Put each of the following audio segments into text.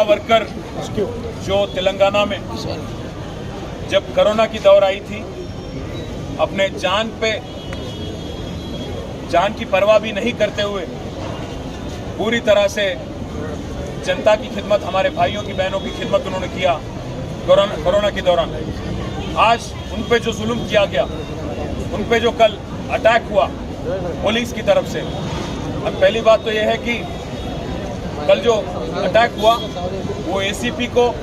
Worker जो तेलंगाना में जब कोरोना की दौर आई थी, अपने जान की परवाह भी नहीं करते हुए पूरी तरह से जनता की खिदमत, हमारे भाइयों की बहनों की खिदमत उन्होंने किया कोरोना के दौरान। आज उन पे जो जुल्म किया गया, उन पे जो कल अटैक हुआ पुलिस की तरफ से, अब पहली बात तो यह है कि कल जो अटैक हुआ वो एसीपी को,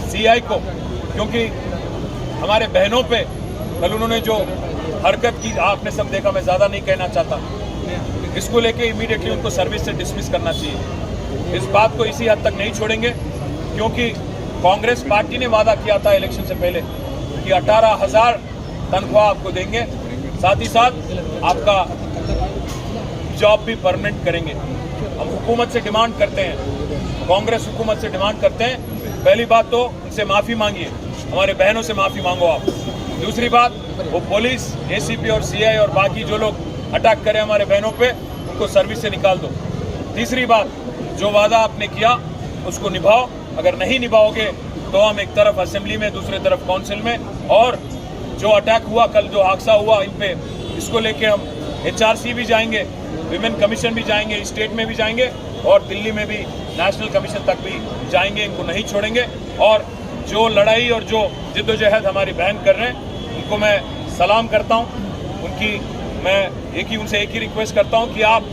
सीआई को, क्योंकि हमारे बहनों पे कल उन्होंने जो हरकत की, आपने सब देखा, मैं ज़्यादा नहीं कहना चाहता, इसको लेके इमीडिएटली उनको सर्विस से डिसमिस करना चाहिए। इस बात को इसी हद तक नहीं छोड़ेंगे, क्योंकि कांग्रेस पार्टी ने वादा किया था इलेक्शन से पहले कि 18,000 तनख्वाह आपको देंगे, साथ ही साथ आपका जॉब भी परमानेंट करेंगे। हम हुकूमत से डिमांड करते हैं, कांग्रेस हुकूमत से डिमांड करते हैं, पहली बात तो उनसे माफ़ी मांगिए, हमारे बहनों से माफ़ी मांगो आप। दूसरी बात, वो पुलिस, एसीपी और सीआई और बाकी जो लोग अटैक करें हमारे बहनों पे, उनको सर्विस से निकाल दो। तीसरी बात, जो वादा आपने किया उसको निभाओ, अगर नहीं निभाओगे तो हम एक तरफ असेंबली में, दूसरी तरफ काउंसिल में, और जो अटैक हुआ कल, जो हादसा हुआ इन पे, इसको लेके हम HRC भी जाएंगे, विमेन कमीशन भी जाएंगे, स्टेट में भी जाएंगे और दिल्ली में भी नेशनल कमीशन तक भी जाएंगे। इनको नहीं छोड़ेंगे। और जो लड़ाई और जो जिद्दोजहद हमारी बहन कर रहे हैं, उनको मैं सलाम करता हूँ। उनकी मैं उनसे एक ही रिक्वेस्ट करता हूँ कि आप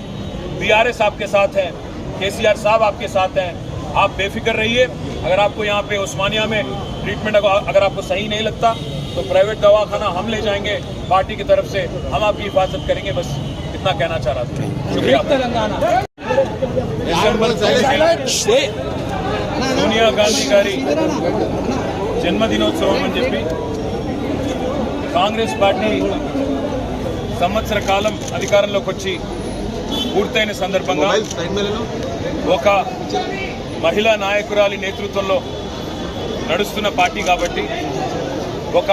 BRS आपके साथ हैं, KCR साहब आपके साथ हैं, आप बेफिक्र रहिए। अगर आपको यहाँ पे उस्मानिया में ट्रीटमेंट अगर आपको सही नहीं लगता तो प्राइवेट दवाखाना हम ले जाएंगे, पार्टी की तरफ से हम आपकी हिफाजत करेंगे। बस इतना कहना चाह रहा था। शुक्रिया। सोनिया गांधी गारी జన్మదినోత్సవం అని చెప్పి కాంగ్రెస్ పార్టీ సంవత్సర కాలం అధికారంలోకి వచ్చి పూర్తయిన సందర్భంగా ఒక మహిళా నాయకురాలి నేతృత్వంలో నడుస్తున్న పార్టీ కాబట్టి, ఒక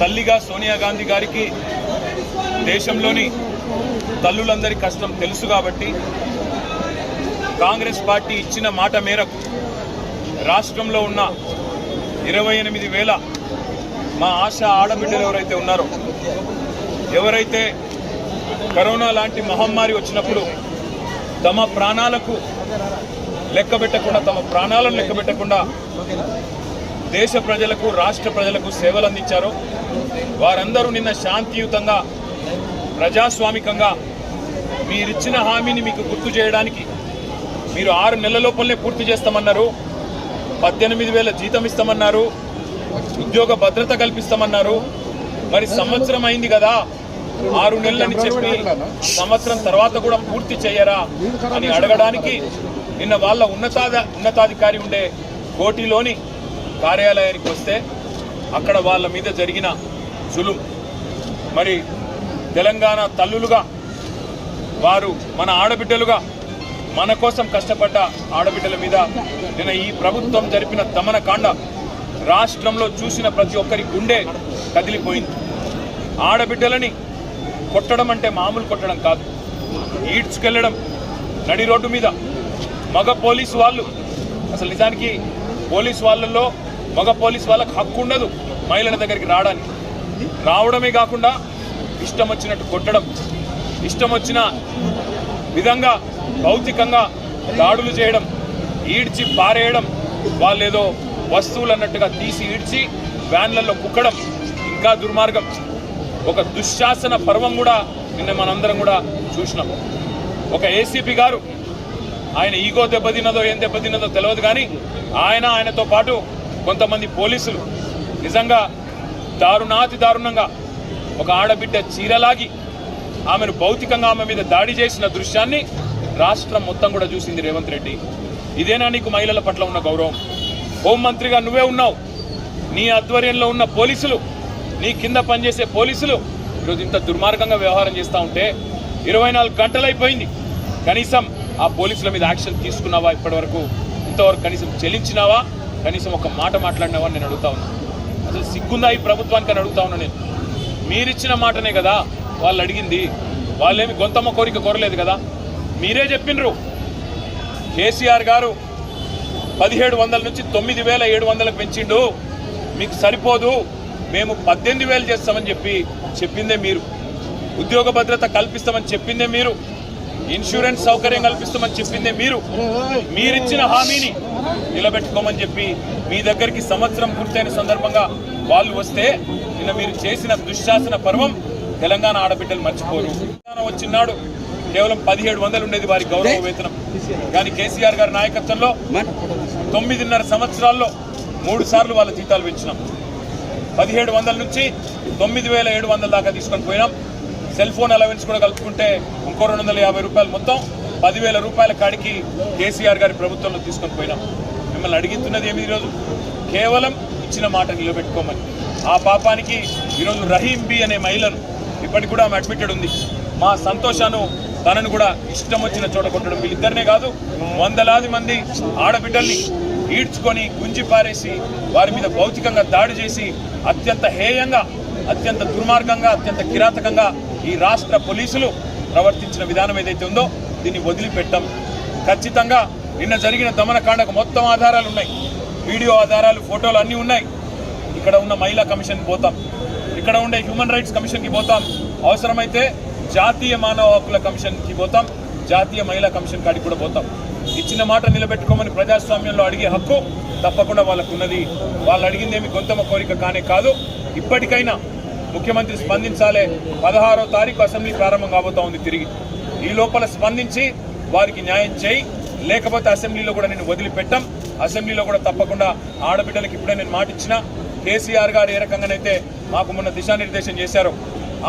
తల్లిగా సోనియా గాంధీ గారికి దేశంలోని తల్లులందరి కష్టం తెలుసు కాబట్టి, కాంగ్రెస్ పార్టీ ఇచ్చిన మాట మేరకు రాష్ట్రంలో ఉన్న 28,000 మా ఆశా ఆడబిడ్డలు ఎవరైతే ఉన్నారో, ఎవరైతే కరోనా లాంటి మహమ్మారి వచ్చినప్పుడు తమ ప్రాణాలను లెక్కబెట్టకుండా దేశ ప్రజలకు, రాష్ట్ర ప్రజలకు సేవలు అందించారో, వారందరూ నిన్న శాంతియుతంగా, ప్రజాస్వామికంగా మీరిచ్చిన హామీని మీకు గుర్తు చేయడానికి మీరు 6 నెలల లోపలనే పూర్తి చేస్తామన్నారు, 18,000 జీతం ఇస్తామన్నారు, ఉద్యోగ భద్రత కల్పిస్తామన్నారు. మరి సంవత్సరం అయింది కదా, 6 నెలలని చెప్పి సంవత్సరం తర్వాత కూడా పూర్తి చేయరా అని అడగడానికి నిన్న వాళ్ళ ఉన్నతాధికారి ఉండే కోటిలోని కార్యాలయానికి వస్తే అక్కడ వాళ్ళ మీద జరిగిన జులుం, మరి తెలంగాణ తల్లులుగా వారు, మన ఆడబిడ్డలుగా, మన కోసం కష్టపడ్డ ఆడబిడ్డల మీద నిన్న ఈ ప్రభుత్వం జరిపిన దమనకాండ రాష్ట్రంలో చూసిన ప్రతి ఒక్కరి గుండె కదిలిపోయింది. ఆడబిడ్డలని కొట్టడం అంటే మామూలు కొట్టడం కాదు, ఈడ్చుకెళ్ళడం నడి రోడ్డు మీద. మగ పోలీసు వాళ్ళు, అసలు నిజానికి పోలీసు వాళ్ళల్లో మగ పోలీసు వాళ్ళకి హక్కు ఉండదు మహిళల దగ్గరికి రావడానికి. రావడమే కాకుండా ఇష్టం వచ్చినట్టు కొట్టడం, ఇష్టం వచ్చిన విధంగా భౌతికంగా దాడులు చేయడం, ఈడ్చి పారేయడం, వాళ్ళేదో వస్తువులు అన్నట్టుగా తీసి ఈడ్చి వ్యాన్లలో కుక్కడం ఇంకా దుర్మార్గం. ఒక దుశ్శాసన పర్వం కూడా నిన్న మనందరం కూడా చూసినాం. ఒక ఏసీపీ గారు, ఆయన ఈగో దెబ్బతిన్నదో ఏం దెబ్బతిన్నదో తెలియదు, కానీ ఆయనతో పాటు కొంతమంది పోలీసులు నిజంగా దారుణంగా ఒక ఆడబిడ్డ చీరలాగి ఆమెను భౌతికంగా ఆమె మీద దాడి చేసిన దృశ్యాన్ని రాష్ట్రం మొత్తం కూడా చూసింది రేవంత్ రెడ్డి. ఇదేనా నీకు మహిళల పట్ల ఉన్న గౌరవం? హోంమంత్రిగా నువ్వే ఉన్నావు, నీ ఆధ్వర్యంలో ఉన్న పోలీసులు, నీ కింద పనిచేసే పోలీసులు ఈరోజు ఇంత దుర్మార్గంగా వ్యవహారం చేస్తూ ఉంటే 24 గంటలు అయిపోయింది, కనీసం ఆ పోలీసుల మీద యాక్షన్ తీసుకున్నావా? ఇప్పటివరకు ఇంతవరకు కనీసం చెల్లించినావా? కనీసం ఒక మాట మాట్లాడినావా అని నేను అడుగుతా ఉన్నా. అసలు సిగ్గుందా ఈ ప్రభుత్వానికి అని అడుగుతా ఉన్నా నేను. మీరిచ్చిన మాటనే కదా వాళ్ళు అడిగింది, వాళ్ళేమి గొంతమ్మ కోరిక కోరలేదు కదా. మీరే చెప్పినరు, కేసీఆర్ గారు 1700 నుంచి 9700కు పెంచిండు, మీకు సరిపోదు, మేము 18,000 చేస్తామని చెప్పిందే మీరు. ఉద్యోగ భద్రత కల్పిస్తామని చెప్పిందే మీరు. ఇన్సూరెన్స్ సౌకర్యం కల్పిస్తామని చెప్పిందే మీరు. మీరిచ్చిన హామీని నిలబెట్టుకోమని చెప్పి మీ దగ్గరికి సంవత్సరం పూర్తయిన సందర్భంగా వాళ్ళు వస్తే నిన్న మీరు చేసిన దుశ్శాసన పర్వం తెలంగాణ ఆడబిడ్డలు మర్చిపోరు. వచ్చినాడు కేవలం 1700 ఉండేది వారి గౌరవ వేతనం. కానీ కేసీఆర్ గారి నాయకత్వంలో 9.5 సంవత్సరాల్లో 3 సార్లు వాళ్ళ జీతాలు పెంచినాం. 1700 నుంచి 9,700 దాకా తీసుకొని పోయినాం. సెల్ ఫోన్ అలవెన్స్ కూడా కలుపుకుంటే ఇంకో 250 రూపాయలు, మొత్తం 10,000 రూపాయల కాడికి కేసీఆర్ గారి ప్రభుత్వంలో తీసుకొని పోయినాం. మిమ్మల్ని అడిగితున్నది ఏమి ఈరోజు? కేవలం ఇచ్చిన మాట నిలబెట్టుకోమని. ఆ పాపానికి ఈరోజు రహీం బి అనే మహిళను ఇప్పటికి కూడా ఆమె అడ్మిటెడ్ ఉంది. మా సంతోషాను తనను కూడా ఇష్టం వచ్చిన చోట కొట్టడం, వీళ్ళిద్దరినే కాదు వందలాది మంది ఆడబిడ్డల్ని ఈడ్చుకొని గుంజి పారేసి వారి మీద భౌతికంగా దాడి చేసి అత్యంత హేయంగా, అత్యంత దుర్మార్గంగా, అత్యంత కిరాతకంగా ఈ రాష్ట్ర పోలీసులు ప్రవర్తించిన విధానం ఏదైతే ఉందో దీన్ని వదిలిపెట్టాం. ఖచ్చితంగా నిన్న జరిగిన దమనకాండకు మొత్తం ఆధారాలు ఉన్నాయి, వీడియో ఆధారాలు, ఫోటోలు అన్నీ ఉన్నాయి. ఇక్కడ ఉన్న మహిళా కమిషన్కి పోతాం, ఇక్కడ ఉండే హ్యూమన్ రైట్స్ కమిషన్కి పోతాం, అవసరమైతే జాతీయ మానవ హక్కుల కమిషన్కి పోతాం, జాతీయ మహిళా కమిషన్ కాడికి కూడా పోతాం. ఇచ్చిన మాట నిలబెట్టుకోమని ప్రజాస్వామ్యంలో అడిగే హక్కు తప్పకుండా వాళ్ళకు ఉన్నది. వాళ్ళు అడిగిందేమి గొంతమ కోరిక కానే కాదు. ఇప్పటికైనా ముఖ్యమంత్రి స్పందించాలే. 16వ తారీఖు అసెంబ్లీ ప్రారంభం కాబోతా ఉంది. తిరిగి ఈ లోపల స్పందించి వారికి న్యాయం చేయి, లేకపోతే అసెంబ్లీలో కూడా నేను వదిలిపెట్టాం. అసెంబ్లీలో కూడా తప్పకుండా ఆడబిడ్డలకు ఇప్పుడే నేను మాట ఇచ్చిన. కేసీఆర్ గారు ఏ రకంగానైతే మాకు మొన్న దిశానిర్దేశం చేశారో,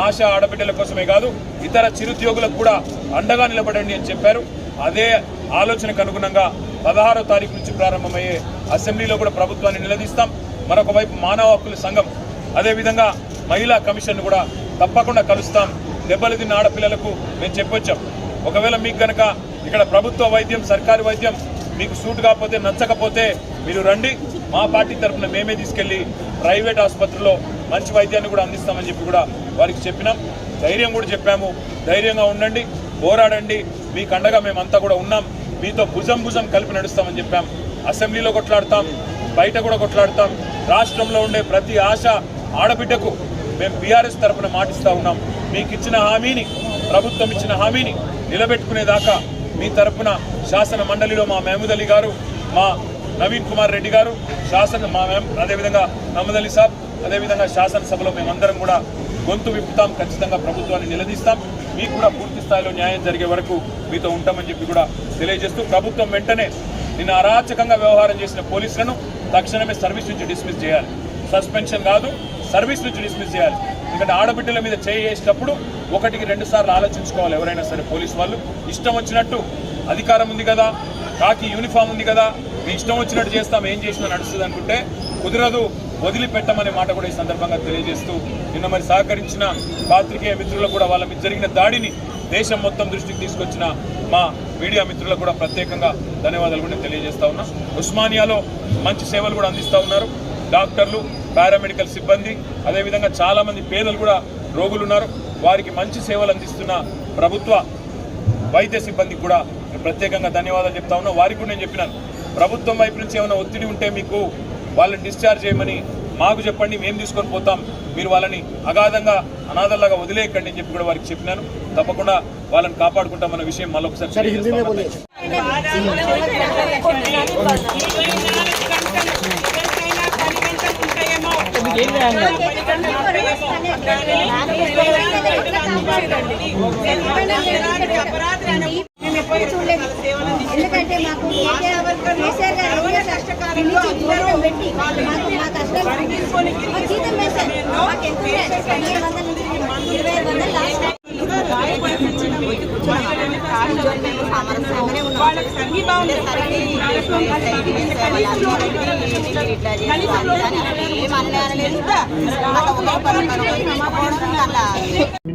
ఆశ ఆడబిడ్డల కోసమే కాదు ఇతర చిరుద్యోగులకు కూడా అండగా నిలబడండి అని చెప్పారు. అదే ఆలోచనకు అనుగుణంగా 16వ తారీఖు నుంచి ప్రారంభమయ్యే అసెంబ్లీలో కూడా ప్రభుత్వాన్ని నిలదీస్తాం. మరొక వైపు మానవ హక్కుల సంఘం, అదేవిధంగా మహిళా కమిషన్ కూడా తప్పకుండా కలుస్తాం. దెబ్బలు తిన్న ఆడపిల్లలకు మేము చెప్పొచ్చాం, ఒకవేళ మీకు కనుక ఇక్కడ ప్రభుత్వ వైద్యం, సర్కారు వైద్యం మీకు సూట్ కాకపోతే, నచ్చకపోతే మీరు రండి, మా పార్టీ తరఫున మేమే తీసుకెళ్లి ప్రైవేట్ ఆసుపత్రిలో మంచి వైద్యాన్ని కూడా అందిస్తామని చెప్పి కూడా వారికి చెప్పినాం. ధైర్యం కూడా చెప్పాము, ధైర్యంగా ఉండండి, పోరాడండి, మీకు అండగా మేమంతా కూడా ఉన్నాం, మీతో భుజం భుజం కలిపి నడుస్తామని చెప్పాం. అసెంబ్లీలో కొట్లాడతాం, బయట కూడా కొట్లాడతాం. రాష్ట్రంలో ఉండే ప్రతి ఆశ ఆడబిడ్డకు మేము బీఆర్ఎస్ తరఫున మాటిస్తూ ఉన్నాం. మీకు ఇచ్చిన హామీని, ప్రభుత్వం ఇచ్చిన హామీని నిలబెట్టుకునేదాకా మీ తరఫున శాసన మండలిలో మా మహమూద్ అలీ గారు, మా నవీన్ కుమార్ రెడ్డి గారు, అదేవిధంగా మహమూద్ అలీ సాబ్, అదేవిధంగా శాసనసభలో మేమందరం కూడా గొంతు విప్పుతాం. ఖచ్చితంగా ప్రభుత్వాన్ని నిలదీస్తాం. మీకు కూడా పూర్తి స్థాయిలో న్యాయం జరిగే వరకు మీతో ఉంటామని చెప్పి కూడా తెలియజేస్తూ, ప్రభుత్వం వెంటనే నిన్న అరాచకంగా వ్యవహారం చేసిన పోలీసులను తక్షణమే సర్వీస్ నుంచి డిస్మిస్ చేయాలి. సస్పెన్షన్ కాదు, సర్వీస్ నుంచి డిస్మిస్ చేయాలి. ఎందుకంటే ఆడబిడ్డల మీద చేసేటప్పుడు 1-2 సార్లు ఆలోచించుకోవాలి. ఎవరైనా సరే పోలీసు వాళ్ళు ఇష్టం వచ్చినట్టు, అధికారం ఉంది కదా, కాకి యూనిఫామ్ ఉంది కదా, మీ ఇష్టం వచ్చినట్టు చేస్తాం, ఏం చేసినా నడుస్తుంది అనుకుంటే కుదరదు, వదిలిపెట్టమనే మాట కూడా ఈ సందర్భంగా తెలియజేస్తూ, నిన్న మరి సహకరించిన పాత్రికేయ మిత్రులకు కూడా, వాళ్ళ మీద జరిగిన దాడిని దేశం మొత్తం దృష్టికి తీసుకొచ్చిన మా మీడియా మిత్రులకు కూడా ప్రత్యేకంగా ధన్యవాదాలు కూడా తెలియజేస్తా ఉన్నా. ఉస్మానియాలో మంచి సేవలు కూడా అందిస్తూ ఉన్నారు డాక్టర్లు, పారామెడికల్ సిబ్బంది, అదేవిధంగా చాలామంది పేదలు కూడా రోగులు ఉన్నారు. వారికి మంచి సేవలు అందిస్తున్న ప్రభుత్వ వైద్య సిబ్బందికి కూడా ప్రత్యేకంగా ధన్యవాదాలు చెప్తా ఉన్నా. వారికి కూడా నేను చెప్పినాను, ప్రభుత్వం వైపు నుంచి ఏమైనా ఒత్తిడి ఉంటే మీకు వాళ్ళని డిశ్చార్జ్ చేయమని మాకు చెప్పండి, మేము తీసుకొని పోతాం, మీరు వాళ్ళని అగాధంగా అనాథల్లాగా వదిలేయకండి అని చెప్పి కూడా వారికి చెప్పినాను. తప్పకుండా వాళ్ళని కాపాడుకుంటామన్న విషయం మళ్ళొకసారి ఎందుకంటే మాకు కేసీఆర్ గారు పెట్టి జీతం వేశారు. మాకు ఎంత 1500 నుంచి 2500 లాస్ట్ ఏమనలేదు.